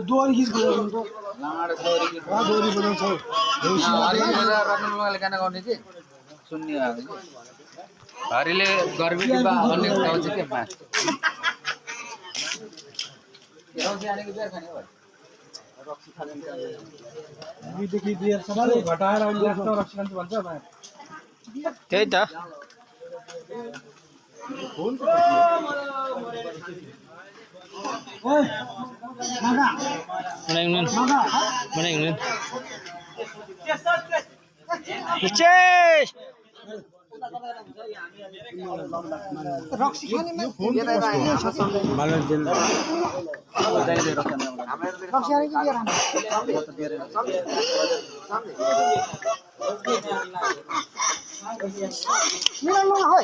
Dua gis bolo. Dua bolo so. हरिले गर्मी डिब्बा अन्य गाउँ चाहिँ के मा रक्सी आनेको बियर खाने हो रक्सी खाने देखि बियर सबले घटाएर अनि लास्टमा रक्सी खान्छ भन्छ त्यही त ओइ मागा बनाइनु चेस रक्सी खाने रक्सी खाने कि बियर मिलाउनु है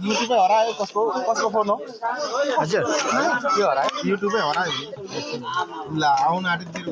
युट्युबै हरायो कसको फोन हो हजुर के हरायो युट्युबै हरायो ल आउन आँटेको